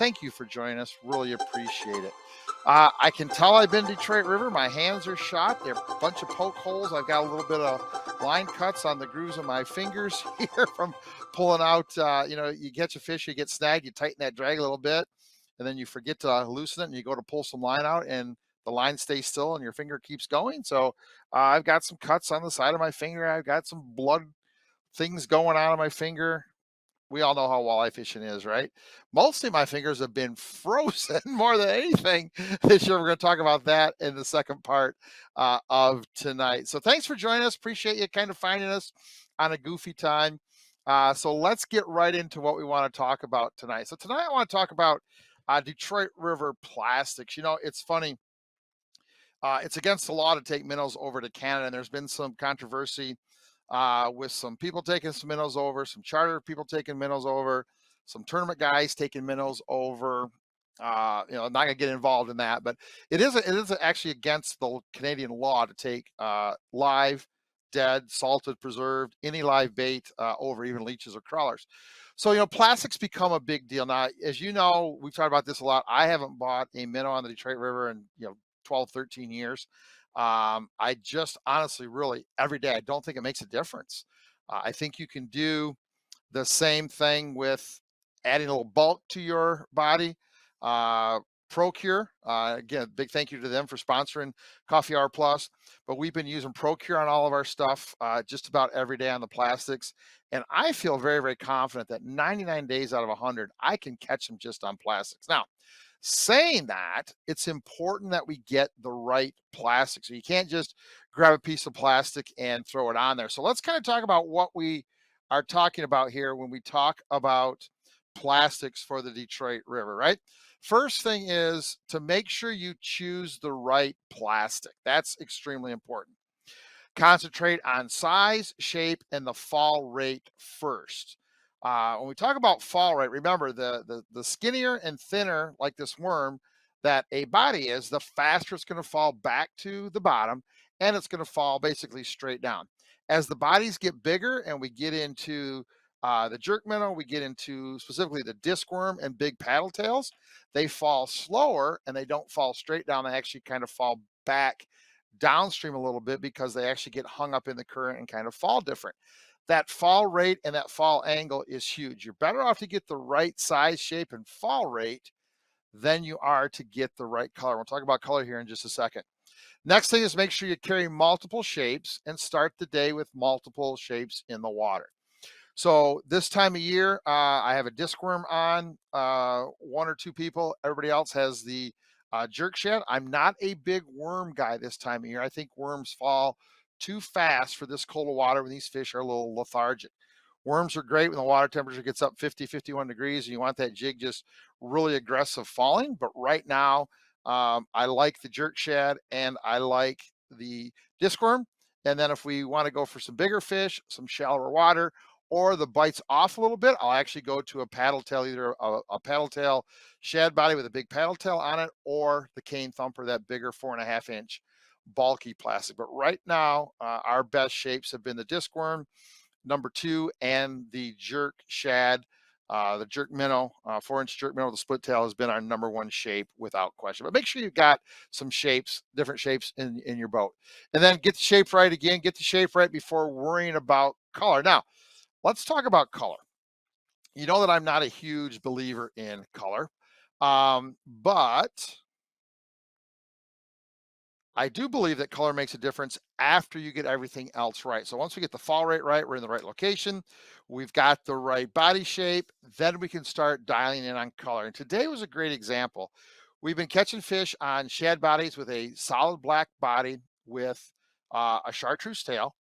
Thank you for joining us. Really appreciate it. I can tell I've been Detroit River. My hands are shot. There are a bunch of poke holes. I've got a little bit of line cuts on the grooves of my fingers here from pulling out. You catch a fish, you get snagged, you tighten that drag a little bit, and then you forget to loosen it, and you go to pull some line out, and the line stays still, and your finger keeps going. So I've got some cuts on the side of my finger. I've got some blood things going on my finger. We all know how walleye fishing is, right? Mostly my fingers have been frozen more than anything this year. We're going to talk about that in the second part of tonight. So thanks for joining us. Appreciate you kind of finding us on a goofy time. So let's get right into what we want to talk about tonight. So tonight I want to talk about Detroit River plastics. You know, it's funny. It's against the law to take minnows over to Canada, and there's been some controversy with some people taking some minnows over, some charter people taking minnows over, some tournament guys taking minnows over. I'm not gonna get involved in that, but it is actually against the Canadian law to take live, dead, salted, preserved, any live bait over, even leeches or crawlers. So plastics become a big deal now. As you know, we've talked about this a lot. I haven't bought a minnow on the Detroit River in 12, 13 years. I just honestly, really, every day, I don't think it makes a difference. I think you can do the same thing with adding a little bulk to your body. Uh, Procure, again, big thank you to them for sponsoring Coffee Hour Plus. But we've been using Procure on all of our stuff just about every day on the plastics. And I feel very, very confident that 99 days out of 100, I can catch them just on plastics. Now, saying that, it's important that we get the right plastic. So you can't just grab a piece of plastic and throw it on there. So let's kind of talk about what we are talking about here when we talk about plastics for the Detroit River, right? First thing is to make sure you choose the right plastic. That's extremely important. Concentrate on size, shape, and the fall rate first. When we talk about fall rate, remember the skinnier and thinner, like this worm, that a body is, the faster it's going to fall back to the bottom, and it's going to fall basically straight down. As the bodies get bigger and we get into the jerk minnow, we get into specifically the disc worm and big paddle tails, they fall slower and they don't fall straight down. They actually kind of fall back downstream a little bit because they actually get hung up in the current and kind of fall different. That fall rate and that fall angle is huge. You're better off to get the right size, shape, and fall rate than you are to get the right color. We'll talk about color here in just a second. Next thing is make sure you carry multiple shapes and start the day with multiple shapes in the water. So this time of year, I have a disc worm on, one or two people. Everybody else has the jerk shad. I'm not a big worm guy this time of year. I think worms fall too fast for this cold of water when these fish are a little lethargic. Worms are great when the water temperature gets up 50, 51 degrees and you want that jig just really aggressive falling. But right now, I like the jerk shad and I like the disc worm. And then if we want to go for some bigger fish, some shallower water, or the bites off a little bit, I'll actually go to a paddle tail, either a paddle tail shad body with a big paddle tail on it, or the cane thumper, that bigger 4.5-inch bulky plastic. But right now, our best shapes have been the disc worm, number 2, and the jerk shad. The jerk minnow, 4-inch jerk minnow with a split tail has been our number 1 shape without question. But make sure you've got some shapes, different shapes in your boat. And then get the shape right again, get the shape right before worrying about color. Now, let's talk about color. You know that I'm not a huge believer in color, but I do believe that color makes a difference after you get everything else right. So once we get the fall rate right, we're in the right location, we've got the right body shape, then we can start dialing in on color. And today was a great example. We've been catching fish on shad bodies with a solid black body with a chartreuse tail.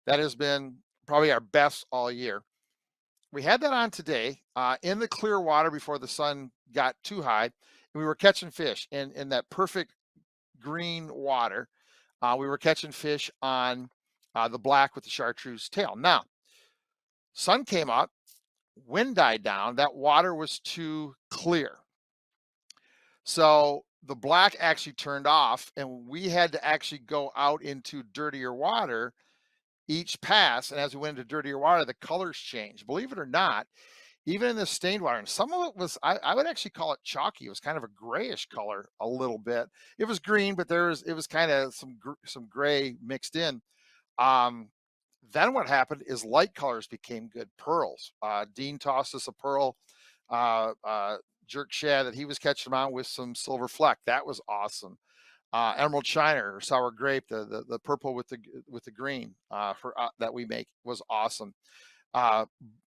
That has been probably our best all year. We had that on today in the clear water before the sun got too high, and we were catching fish in that perfect green water. We were catching fish on the black with the chartreuse tail. Now, sun came up, wind died down, that water was too clear. So the black actually turned off, and we had to actually go out into dirtier water each pass. And as we went into dirtier water, the colors changed. Believe it or not, even in the stained water. And some of it was, I would actually call it chalky. It was kind of a grayish color a little bit. It was green, but it was kind of some gray mixed in. Um, then what happened is light colors became good. Pearls. Dean tossed us a pearl jerk shad that he was catching them out with some silver fleck. That was awesome. Emerald Shiner or sour grape, the purple with the green for that we make was awesome. Uh,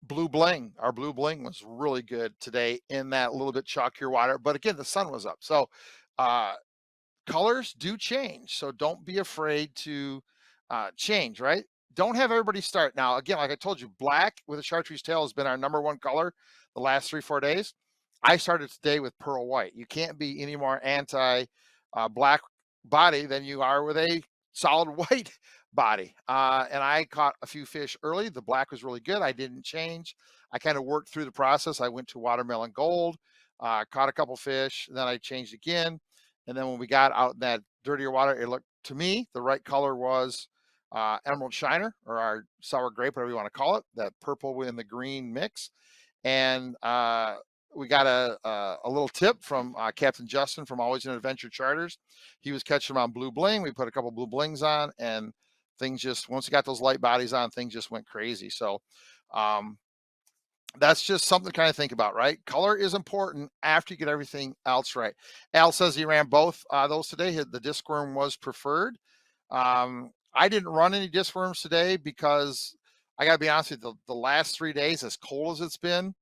Blue Bling, our Blue Bling was really good today in that little bit chalkier water. But again, the sun was up, so uh, colors do change. So don't be afraid to change. Right? Don't have everybody start now. Again, like I told you, black with a chartreuse tail has been our number one color the last 3 4 days. I started today with pearl white. You can't be any more anti black body than you are with a solid white body. And I caught a few fish early. The black was really good. I didn't change. I kind of worked through the process. I went to watermelon gold, caught a couple fish, then I changed again. And then when we got out in that dirtier water, it looked to me the right color was Emerald Shiner or our sour grape, whatever you want to call it, that purple and the green mix. And we got a little tip from Captain Justin from Always in Adventure Charters. He was catching them on Blue Bling. We put a couple Blue Blings on, and things just once we got those light bodies on, things just went crazy. So um, that's just something to kind of think about, right? Color is important after you get everything else right. Al says he ran both those today. The disc worm was preferred. I didn't run any disc worms today because I got to be honest with you, the last 3 days, as cold as it's been,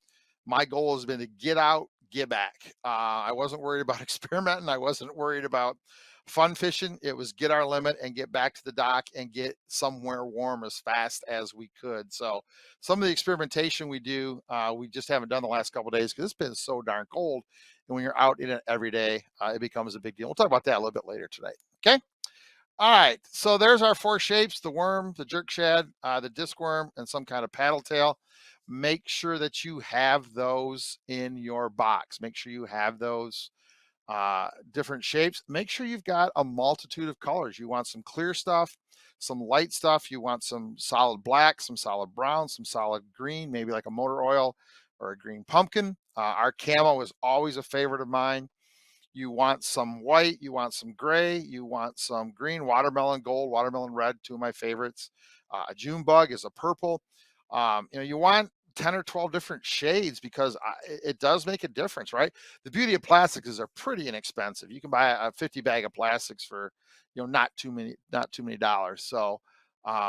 my goal has been to get out, get back. I wasn't worried about experimenting. I wasn't worried about fun fishing. It was get our limit and get back to the dock and get somewhere warm as fast as we could. So some of the experimentation we do, we just haven't done the last couple of days because it's been so darn cold. And when you're out in it every day, it becomes a big deal. We'll talk about that a little bit later today. Okay. All right, so there's our four shapes: the worm, the jerk shad, the disc worm, and some kind of paddle tail. Make sure that you have those in your box. Make sure you have those different shapes. Make sure you've got a multitude of colors. You want some clear stuff, some light stuff. You want some solid black, some solid brown, some solid green, maybe like a motor oil or a green pumpkin. Our camo is always a favorite of mine. You want some white, you want some gray, you want some green, watermelon gold, watermelon red, two of my favorites. A June bug is a purple. You want 10 or 12 different shades because it does make a difference, right? The beauty of plastics is they're pretty inexpensive. You can buy a 50 bag of plastics for, not too many dollars. So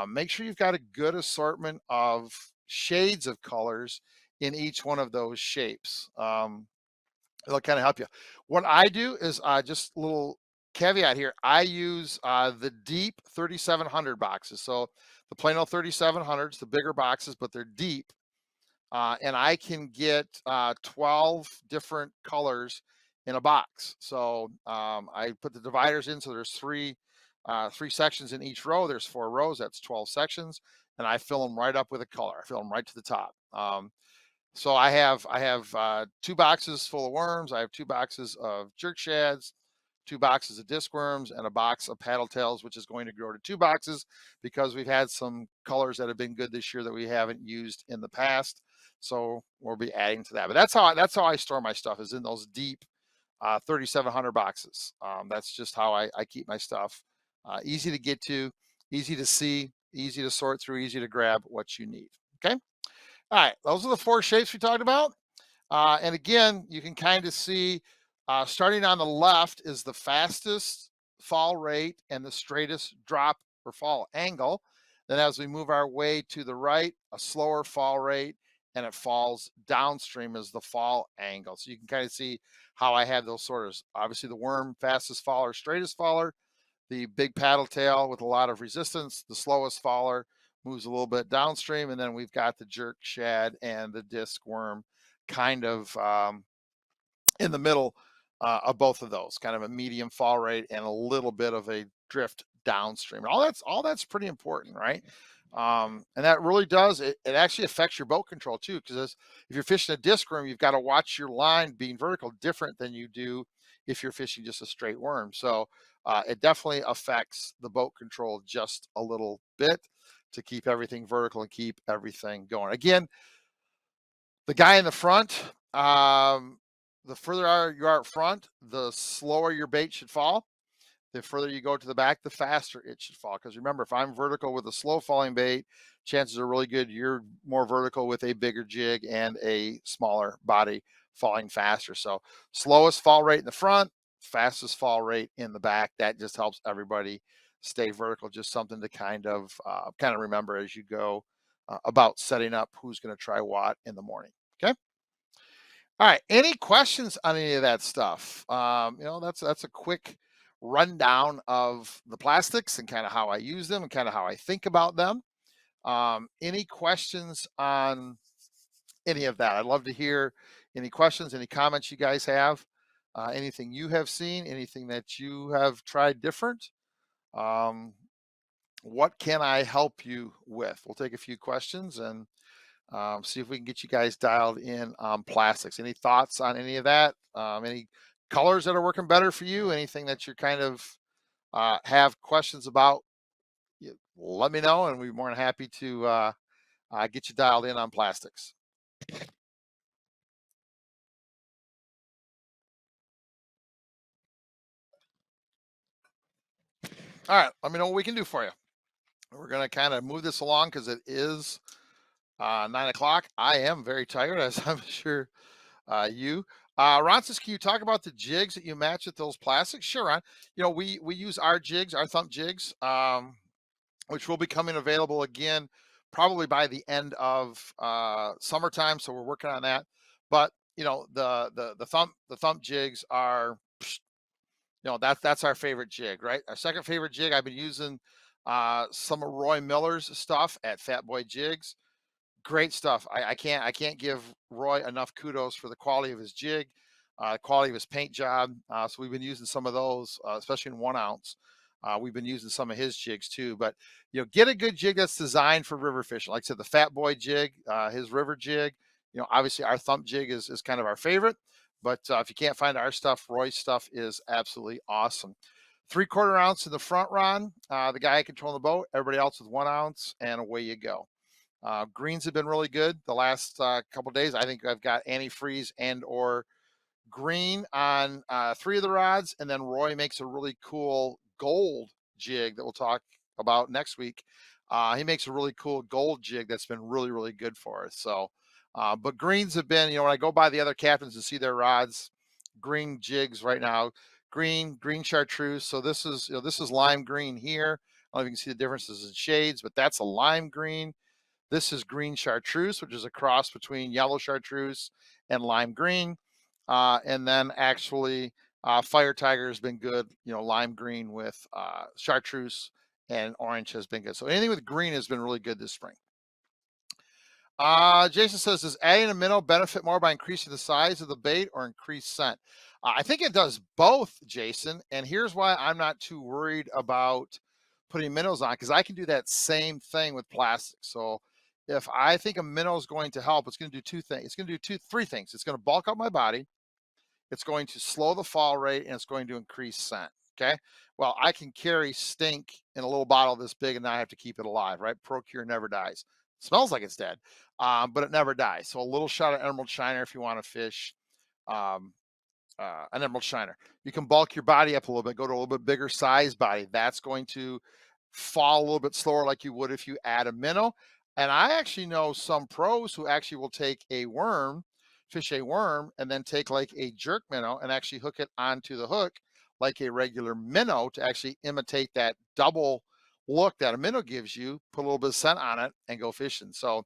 make sure you've got a good assortment of shades of colors in each one of those shapes. It'll kind of help you. What I do is just a little caveat here. I use the deep 3700 boxes. So the plain old 3700s, the bigger boxes, but they're deep. And I can get 12 different colors in a box. So I put the dividers in. So there's three sections in each row. There's 4 rows. That's 12 sections. And I fill them right up with a color. I fill them right to the top. So I have 2 boxes full of worms. I have 2 boxes of jerk shads, 2 boxes of disc worms, and a box of paddle tails, which is going to grow to 2 boxes because we've had some colors that have been good this year that we haven't used in the past. So we'll be adding to that. But that's how I store my stuff is in those deep 3,700 boxes. That's just how I keep my stuff easy to get to, easy to see, easy to sort through, easy to grab what you need. Okay. All right, those are the 4 shapes we talked about. And again, you can kind of see starting on the left is the fastest fall rate and the straightest drop or fall angle. Then as we move our way to the right, a slower fall rate and it falls downstream as the fall angle. So you can kind of see how I have those sorters. Obviously the worm, fastest faller, straightest faller, the big paddle tail with a lot of resistance, the slowest faller moves a little bit downstream, and then we've got the jerk shad and the disc worm kind of in the middle of both of those, kind of a medium fall rate and a little bit of a drift downstream. And all that's pretty important, right? And that really does it actually affects your boat control too, because if you're fishing a disc worm, you've got to watch your line being vertical different than you do if you're fishing just a straight worm. So it definitely affects the boat control just a little bit to keep everything vertical and keep everything going. Again, The guy in the front, the further you are up front, the slower your bait should fall. The further you go to the back, the faster it should fall. Because remember, if I'm vertical with a slow falling bait, chances are really good you're more vertical with a bigger jig and a smaller body falling faster. So slowest fall rate in the front, fastest fall rate in the back. That just helps everybody stay vertical. Just something to kind of remember as you go about setting up who's going to try what in the morning. Okay. All right. Any questions on any of that stuff? That's a quick rundown of the plastics and kind of how I use them and kind of how I think about them. Any questions on any of that? I'd love to hear any questions, any comments you guys have, anything you have seen, anything that you have tried different. Um, what can I help you with? We'll take a few questions and see if we can get you guys dialed in on plastics. Any thoughts on any of that? Any colors that are working better for you? Anything that you're kind of have questions about? Let me know, and we're more than happy to get you dialed in on plastics. All right, let me know what we can do for you. We're going to kind of move this along because it is 9 o'clock. I am very tired, as I'm sure you. Ron says, can you talk about the jigs that you match with those plastics? Sure, Ron. We use our jigs, our thump jigs, which will be coming available again probably by the end of summertime. So we're working on that. But the thump jigs are, that's our favorite jig, right? Our second favorite jig. I've been using some of Roy Miller's stuff at Fat Boy Jigs. Great stuff. I can't give Roy enough kudos for the quality of his jig, quality of his paint job. So we've been using some of those, especially in 1 ounce. We've been using some of his jigs too. But get a good jig that's designed for river fishing. Like I said, the Fat Boy jig, his river jig. Obviously our thump jig is kind of our favorite. But if you can't find our stuff, Roy's stuff is absolutely awesome. 3/4 ounce in the front, Ron. The guy controlling the boat. Everybody else with 1 ounce, and away you go. Greens have been really good the last couple days. I think I've got antifreeze and or green on 3 of the rods, and then Roy makes a really cool gold jig that we'll talk about next week. He makes a really cool gold jig that's been really, really good for us. So, but greens have been, when I go by the other captains and see their rods, green jigs right now, green chartreuse. So this is lime green here. I don't know if you can see the differences in shades, but that's a lime green. This is green chartreuse, which is a cross between yellow chartreuse and lime green. And then actually, Fire Tiger has been good. Lime green with chartreuse and orange has been good. So anything with green has been really good this spring. Jason says, does adding a minnow benefit more by increasing the size of the bait or increase scent? I think it does both, Jason. And here's why I'm not too worried about putting minnows on, because I can do that same thing with plastic. So if I think a minnow is going to help, it's going to do two things. It's going to do three things. It's going to bulk up my body. It's going to slow the fall rate, and it's going to increase scent. Okay. Well, I can carry stink in a little bottle this big and not have to keep it alive, right? Procure never dies. It smells like it's dead, but it never dies. So a little shot of emerald shiner if you want to fish um, an emerald shiner. You can bulk your body up a little bit, go to a little bit bigger size body. That's going to fall a little bit slower like you would if you add a minnow. And I actually know some pros who actually will take a worm, fish a worm, and then take like a jerk minnow and actually hook it onto the hook like a regular minnow to actually imitate that double look that a minnow gives you, put a little bit of scent on it and go fishing. So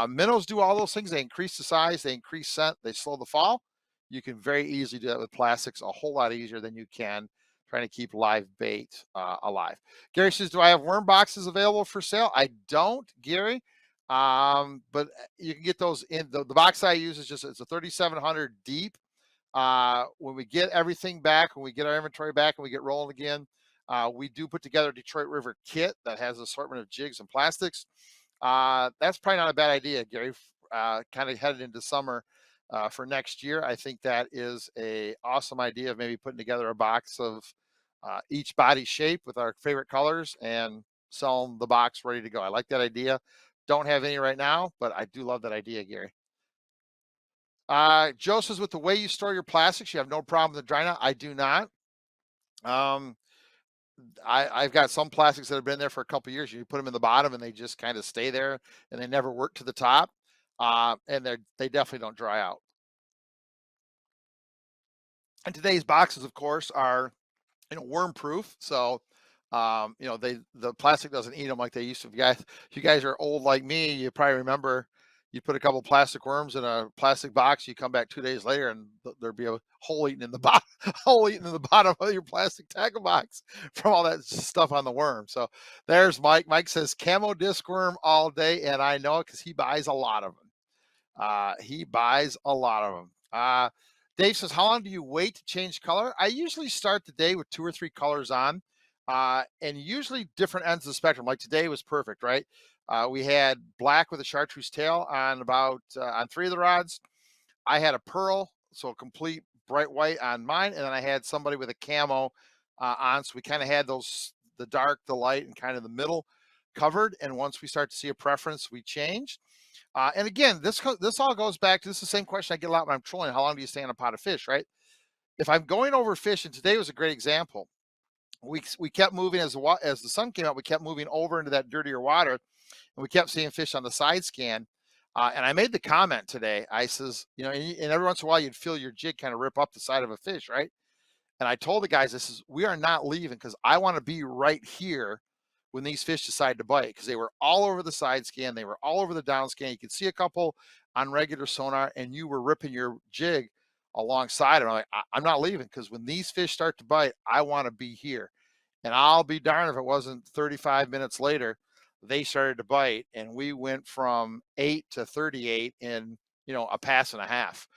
minnows do all those things. They increase the size, they increase scent, they slow the fall. You can very easily do that with plastics, a whole lot easier than you can trying to keep live bait alive. Gary says, do I have worm boxes available for sale? I don't, Gary. But you can get those in the box I use is it's a 3,700 deep. When we get everything back, when we get our inventory back and we get rolling again, we do put together a Detroit River kit that has an assortment of jigs and plastics. That's probably not a bad idea, Gary. Kind of headed into summer for next year. I think that is a awesome idea of maybe putting together a box of each body shape with our favorite colors and selling the box ready to go. I like that idea. Don't have any right now, but I do love that idea, Gary. Joe says, with the way you store your plastics, you have no problem with the drying out. I do not. Um, I've got some plastics that have been there for a couple years. You put them in the bottom and they just kind of stay there and they never work to the top. And they definitely don't dry out. And today's boxes, of course, are worm proof. So the plastic doesn't eat them like they used to. If you guys are old like me, you probably remember you put a couple plastic worms in a plastic box. You come back 2 days later, and there'd be a hole eaten in the bottom, hole eaten in the bottom of your plastic tackle box from all that stuff on the worm. So there's Mike. Mike says camo disc worm all day, and I know it because he buys a lot of them. He buys a lot of them. Dave says, how long do you wait to change color? I usually start the day with 2 or 3 colors on, and usually different ends of the spectrum. Like today was perfect, right? We had black with a chartreuse tail on on 3 of the rods. I had a pearl, so a complete bright white on mine, and then I had somebody with a camo on. So we kind of had the dark, the light, and kind of the middle covered. And once we start to see a preference, we changed. And again, this all goes back to this is the same question I get a lot when I'm trolling. How long do you stay on a pot of fish, right? If I'm going over fish, and today was a great example. We kept moving as the sun came out. We kept moving over into that dirtier water, and we kept seeing fish on the side scan. And I made the comment today. I says, and every once in a while you'd feel your jig kind of rip up the side of a fish, right? And I told the guys, this is we are not leaving because I want to be right here when these fish decide to bite because they were all over the side scan, they were all over the down scan. You could see a couple on regular sonar, and you were ripping your jig alongside. And I'm like, I'm not leaving because when these fish start to bite, I want to be here. And I'll be darned if it wasn't 35 minutes later, they started to bite, and we went from 8 to 38 in a pass and a half.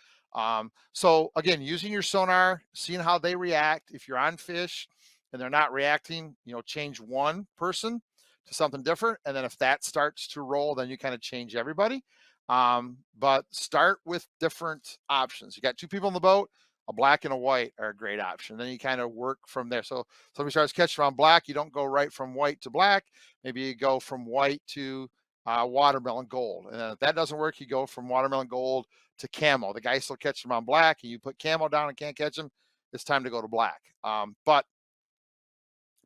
So again, using your sonar, seeing how they react. If you're on fish and they're not reacting, change one person to something different. And then if that starts to roll, then you kind of change everybody. But start with different options. You got 2 people in the boat, a black and a white are a great option. Then you kind of work from there. So somebody starts catching on black, you don't go right from white to black. Maybe you go from white to watermelon gold. And then if that doesn't work, you go from watermelon gold to camo. The guy still catches them on black, and you put camo down and can't catch them, it's time to go to black. But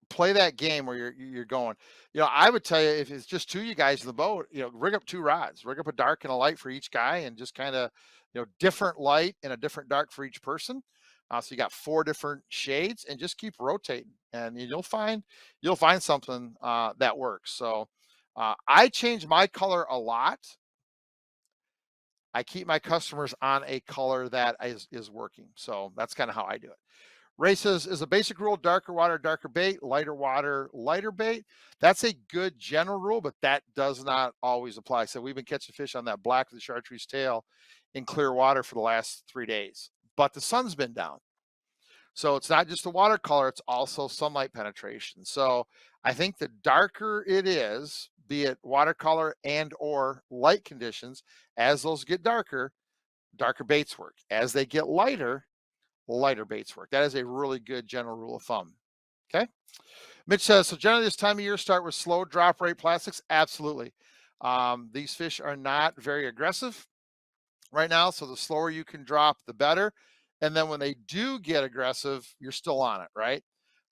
play that game where you're going. I would tell you, if it's just 2 of you guys in the boat, rig up 2 rods, rig up a dark and a light for each guy, and just kind of different light and a different dark for each person. So you got 4 different shades, and just keep rotating, and you'll find something that works. So I change my color a lot. I keep my customers on a color that is working. So that's kind of how I do it. Ray says, is a basic rule darker water, darker bait, lighter water, lighter bait? That's a good general rule, but that does not always apply. So we've been catching fish on that black with the chartreuse tail in clear water for the last 3 days, but the sun's been down. So it's not just the watercolor, it's also sunlight penetration. So I think the darker it is, be it watercolor and or light conditions, as those get darker, darker baits work. As they get lighter baits work. That is a really good general rule of thumb. Okay. Mitch says, so generally this time of year, start with slow drop rate plastics. Absolutely. These fish are not very aggressive right now. So the slower you can drop, the better. And then when they do get aggressive, you're still on it, right?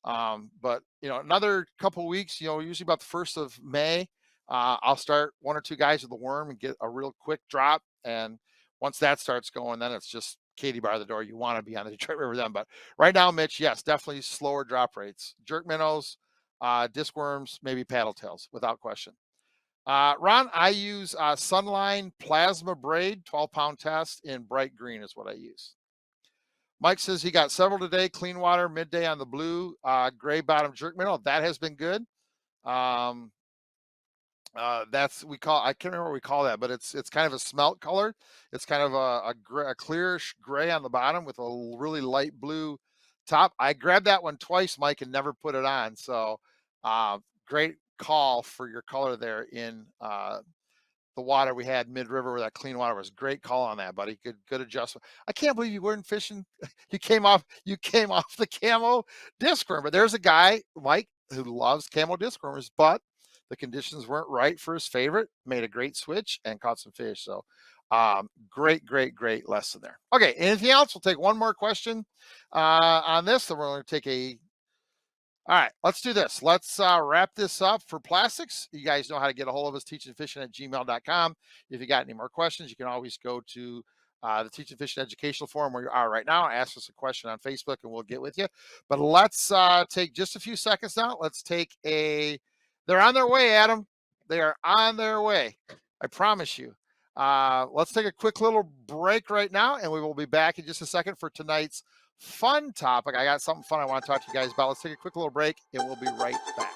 But another couple weeks, usually about the 1st of May, I'll start 1 or 2 guys with the worm and get a real quick drop. And once that starts going, then it's just Katie bar the door. You want to be on the Detroit River then. But right now, Mitch, yes, definitely slower drop rates. Jerk minnows, disc worms, maybe paddle tails, without question. Ron, I use Sunline Plasma Braid, 12-pound test in bright green is what I use. Mike says he got several today. Clean water, midday on the blue, gray bottom jerk minnow. That has been good. That's I can't remember what we call that, but it's kind of a smelt color. It's kind of a clearish gray on the bottom with a really light blue top. I grabbed that one twice, Mike, and never put it on. So great call for your color there in the water we had mid-river where that clean water was. Great call on that, buddy. Good adjustment. I can't believe you weren't fishing. You came off the camo disc worm, but there's a guy, Mike, who loves camo disc wormers, but the conditions weren't right for his favorite, made a great switch and caught some fish. So great, great, great lesson there. Okay, anything else? We'll take one more question on this, then we're going to take a all right, let's do this. Let's wrap this up for plastics. You guys know how to get a hold of us, teachingfishing@gmail.com. If you got any more questions, you can always go to the Teaching Fishing Educational Forum where you are right now. Ask us a question on Facebook and we'll get with you. But let's take just a few seconds now. Let's take they're on their way, Adam. They are on their way. I promise you. Let's take a quick little break right now and we will be back in just a second for tonight's fun topic. I got something fun I want to talk to you guys about. Let's take a quick little break and we'll be right back.